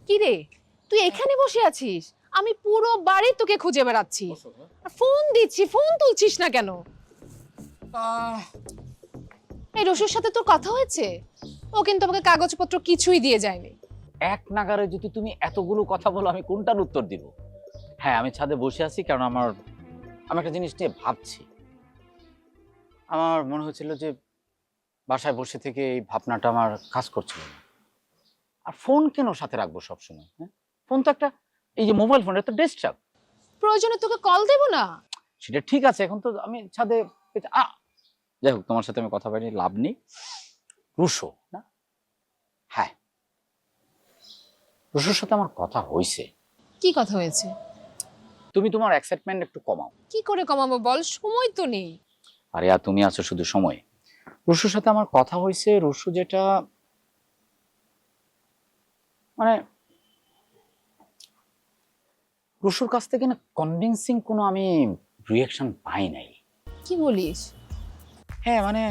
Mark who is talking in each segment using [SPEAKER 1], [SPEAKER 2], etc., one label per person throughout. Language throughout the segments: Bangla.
[SPEAKER 1] কি রে, তুই এখানে বসে আছিস? আমি পুরো বাড়ি তোকে খুঁজে বেড়াচ্ছি। আর ফোন দিচ্ছি, ফোন তুলছিস না কেন? এই রসুর সাথে তোর কথা হয়েছে? ও কিন্তু আমাকে কাগজপত্র কিছুই দিয়ে যায়নি।
[SPEAKER 2] এক নাগারে যদি তুমি এতগুলো কথা বলো, আমি কোনটার উত্তর দিব? হ্যাঁ, আমি ছাদে বসে আছি কারণ আমি একটা জিনিস নিয়ে ভাবছি। আমার মনে হচ্ছিল যে বাসায় বসে থেকে এই ভাবনাটা আমার কাজ করছিল না। আর ফোন কেন সাথে রাখবো সবসময়? হ্যাঁ, ফোন তো একটা, এই যে মোবাইল ফোন, এটা তো ডিস্টার্ব।
[SPEAKER 1] প্রয়োজনে তোকে কল দেব না?
[SPEAKER 2] সেটা ঠিক আছে, এখন তো আমি ছাদে যাই হোক, তোমার সাথে আমি কথা বলি, লাভ নেই। রুশো না? হ্যাঁ, রুশোর সাথে আমার কথা হয়েছে।
[SPEAKER 1] কি কথা হয়েছে?
[SPEAKER 2] তুমি তোমার এক্সাইটমেন্ট একটু কমাও।
[SPEAKER 1] কি করে কমাবো বল, সময় তো নেই।
[SPEAKER 2] আরে আর তুমি আছো শুধু সময়। রুশুর সাথে আমার কথা হয়েছে। রুশু যেটা মানে রুশুর কাছ থেকে না কনভিন্সিং কোনো আমি রিয়াকশন পাই নাই।
[SPEAKER 1] কি বলিস?
[SPEAKER 2] হ্যাঁ মানে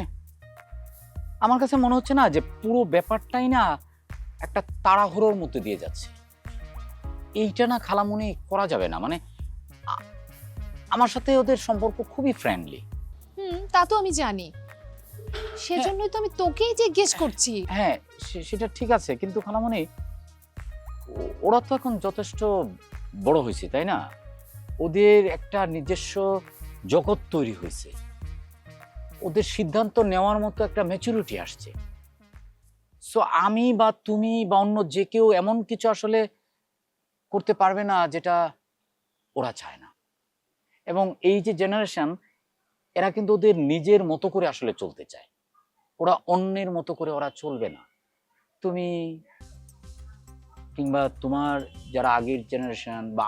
[SPEAKER 2] আমার কাছে মনে হচ্ছে না যে পুরো ব্যাপারটাই না একটা তাড়াহুড়োর মধ্যে দিয়ে যাচ্ছে। এইটা না খালামুনি করা যাবে না। মানে আমার সাথে ওদের সম্পর্ক খুবই ফ্রেন্ডলি।
[SPEAKER 1] তা তো আমি জানি, সেজন্যই তো আমি তোকেই জিজ্ঞেস করছি।
[SPEAKER 2] হ্যাঁ, সেটা ঠিক আছে, কিন্তু খালামুনি ওরা তো এখন যথেষ্ট বড় হয়েছে, তাই না? ওদের একটা নিজস্ব জগৎ তৈরি হয়েছে, ওদের সিদ্ধান্ত নেওয়ার মতো একটা ম্যাচুরিটি আসছে। সো আমি বা তুমি বা অন্য যে কেউ এমন কিছু আসলে করতে পারবে না যেটা ওরা চায় না। এবং এই যে জেনারেশন, এরা কিন্তু ওদের নিজের মতো করে আসলে চলতে চায়। ওরা অন্যের মতো করে ওরা চলবে না। তুমি কিংবা তোমার যারা আগের জেনারেশন বা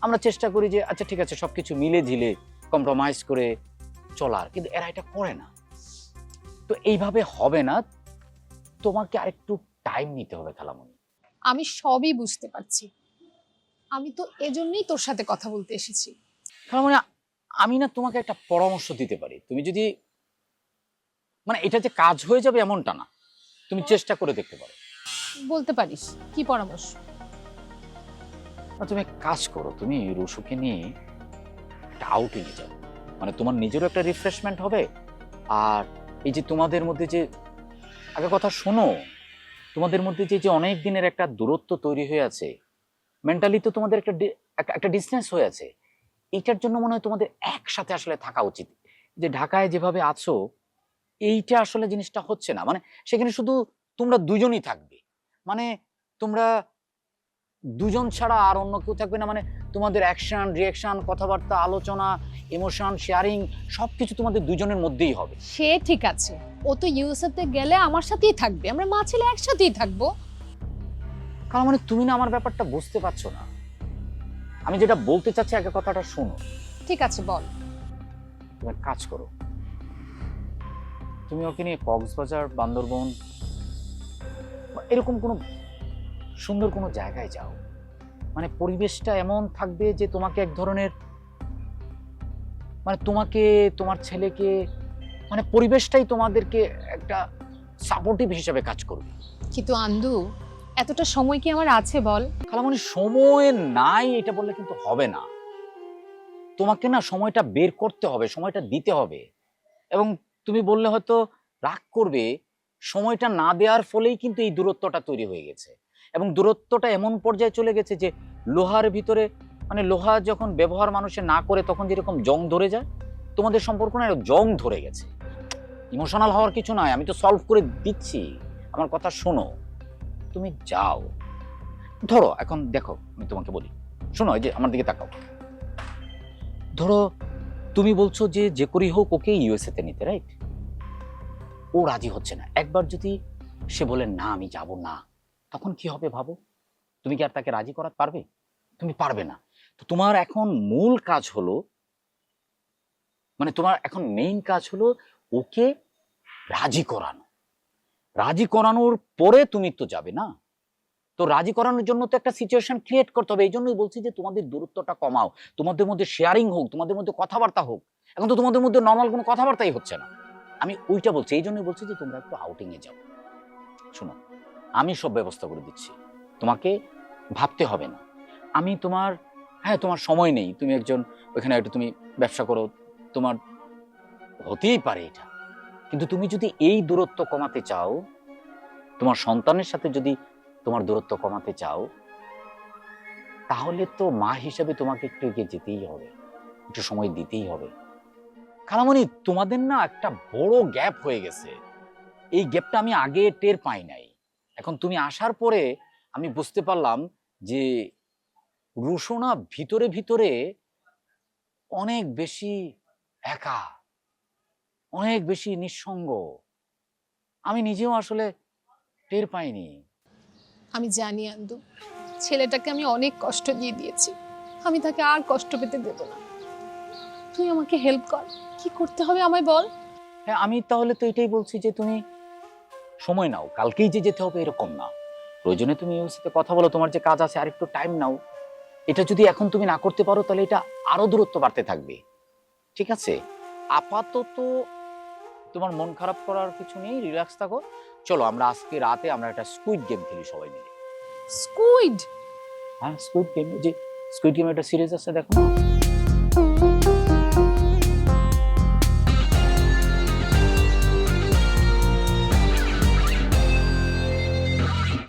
[SPEAKER 2] আমরা চেষ্টা করি যে আচ্ছা ঠিক আছে সবকিছু মিলে ঝিলে কম্প্রোমাইজ করে চলার, কিন্তু এরা এটা করে না। তো এইভাবে হবে না, তোমাকে আরেকটু টাইম নিতে হবে খালামণি।
[SPEAKER 1] আমি সবই বুঝতে পারছি, আমি তো এজন্যই তোর সাথে কথা বলতে এসেছি।
[SPEAKER 2] খালামণি, আমি না তোমাকে একটা পরামর্শ দিতে পারি। তুমি যদি মানে এটা যে কাজ হয়ে যাবে এমনটা না, তুমি চেষ্টা করে দেখতে পারো।
[SPEAKER 1] বলতে পারিস, কি পরামর্শ?
[SPEAKER 2] তুমি এক কাজ করো, তুমি রুশুকে নিয়ে একটা আউটিংয়ে যাও। মানে তোমার নিজেরও একটা রিফ্রেশমেন্ট হবে। আর এই যে তোমাদের মধ্যে যে আগে কথা শোনো, তোমাদের মধ্যে যে অনেক দিনের একটা দূরত্ব তৈরি হয়ে আছে, মেন্টালি তো তোমাদের একটা ডিসটেন্স হয়ে আছে। এইটার জন্য মনে হয় তোমাদের একসাথে আসলে থাকা উচিত। যে ঢাকায় যেভাবে আছো, এইটা আসলে জিনিসটা হচ্ছে না। মানে সেখানে শুধু তোমরা দুজনই থাকবে, মানে তোমরা দুজন ছাড়া আর অন্য কেউ থাকবে না। মানে তোমাদের অ্যাকশন রিয়াকশন, কথাবার্তা, আলোচনা, ইমোশন শেয়ারিং সবকিছু তোমাদের দুজনের মধ্যেই হবে।
[SPEAKER 1] সে ঠিক আছে, ও তো ইউএসএতে গেলে আমার সাথেই থাকবে, আমরা মা ছেলে একসাথেই থাকবো।
[SPEAKER 2] কারণ মানে তুমি না আমার ব্যাপারটা বুঝতে পারছো না। আমি যেটা বলতে চাচ্ছি আগে কথাটা শোনো।
[SPEAKER 1] ঠিক আছে, বল।
[SPEAKER 2] তুমি এক কাজ করো, তুমি ওকে নিয়ে কক্সবাজার, বান্দরবন বা এরকম কোনো সুন্দর কোনো জায়গায় যাও। মানে পরিবেশটা এমন থাকবে যে তোমাকে এক ধরনের মানে তোমাকে, তোমার ছেলেকে, মানে পরিবেশটাই তোমাদেরকে একটা সাপোর্টিভ হিসেবে কাজ করবে।
[SPEAKER 1] কিন্তু আন্দু, এতটা সময় কি আমার আছে বল?
[SPEAKER 2] খালামণি, সময় নাই এটা বললে কিন্তু হবে না। তোমাকে না সময়টা বের করতে হবে, সময়টা দিতে হবে। এবং তুমি বললে হয়তো রাগ করবে, সময়টা না দেওয়ার ফলেই কিন্তু এই দূরত্বটা তৈরি হয়ে গেছে। এবং দূরত্বটা এমন পর্যায়ে চলে গেছে যে লোহার ভিতরে, মানে লোহা যখন ব্যবহার মানুষে না করে তখন যেরকম জং ধরে যায়, তোমাদের সম্পর্ক না জং ধরে গেছে। ইমোশনাল হওয়ার কিছু নয়, আমি তো সলভ করে দিচ্ছি। আমার কথা শোনো, তুমি যাও। ধরো এখন দেখো, আমি তোমাকে বলি, শোনো, এই যে আমার দিকে তাকাও। ধরো তুমি বলছো যে যে করেই হোক ওকে ইউএসএ তে নিতে, রাইট? ও রাজি হচ্ছে না। একবার যদি সে বলে না আমি যাব না, তখন কি হবে ভাবো? তুমি কি আর তাকে রাজি করাতে পারবে? তুমি পারবে না। তো তোমার এখন মূল কাজ হলো, মানে তোমার এখন মেইন কাজ হলো ওকে রাজি করানো। রাজি করানোর পরে তুমি তো যাবে না। তো রাজি করানোর জন্য তো একটা সিচুয়েশন ক্রিয়েট করতে হবে। এই জন্যই বলছি যে তোমাদের দূরত্বটা কমাও, তোমাদের মধ্যে শেয়ারিং হোক, তোমাদের মধ্যে কথাবার্তা হোক। এখন তো তোমাদের মধ্যে নর্মাল কোনো কথাবার্তাই হচ্ছে না। আমি ওইটা বলছি, এই জন্যই বলছি যে তোমরা একটু আউটিং এ যাও। শোনো, আমি সব ব্যবস্থা করে দিচ্ছি, তোমাকে ভাবতে হবে না। আমি তোমার, হ্যাঁ তোমার সময় নেই, তুমি একজন ওইখানে একটু তুমি ব্যবসা করো, তোমার হতেই পারে এটা, কিন্তু তুমি যদি এই দূরত্ব কমাতে চাও, তোমার সন্তানের সাথে যদি তোমার দূরত্ব কমাতে চাও, তাহলে তো মা হিসেবে তোমাকে একটু এগিয়ে যেতেই হবে, একটু সময় দিতেই হবে। খালামণি, তোমাদের না একটা বড় গ্যাপ হয়ে গেছে। এই গ্যাপটা আমি আগে টের পাই নাই, এখন তুমি আসার পরে আমি বুঝতে পারলাম যে রুশোনা ভিতরে ভিতরে অনেক বেশি একা, অনেক বেশি নিঃসঙ্গ। আমি নিজেও আসলে টের পাইনি।
[SPEAKER 1] আমি জানি আন্দু, ছেলেটাকে আমি অনেক কষ্ট দিয়ে দিয়েছি, আমি তাকে আর কষ্ট পেতে দেব না। তুই আমাকে হেল্প কর, কি করতে হবে আমায় বল।
[SPEAKER 2] হ্যাঁ, আমি তাহলে তো এটাই বলছি যে তুমি সময় নাও, কালকেই যে যেতে হবে এরকম না। প্রয়োজনে তুমি ওর সাথে কথা বলো, তোমার যে কাজ আছে আর একটু টাইম নাও। এটা যদি এখন তুমি না করতে পারো তাহলে এটা আরো দূরত্ব বাড়তে থাকবে, ঠিক আছে? আপাতত তোমার মন খারাপ করার কিছু নেই, রিল্যাক্স থাকো। চলো আমরা আজকে রাতে আমরা একটা স্কুইড গেম খেলি সবাই মিলে।
[SPEAKER 1] স্কুইড?
[SPEAKER 2] হ্যাঁ, স্কুইড গেম, যে স্কুইড গেম একটা সিরিজ আছে, দেখো না?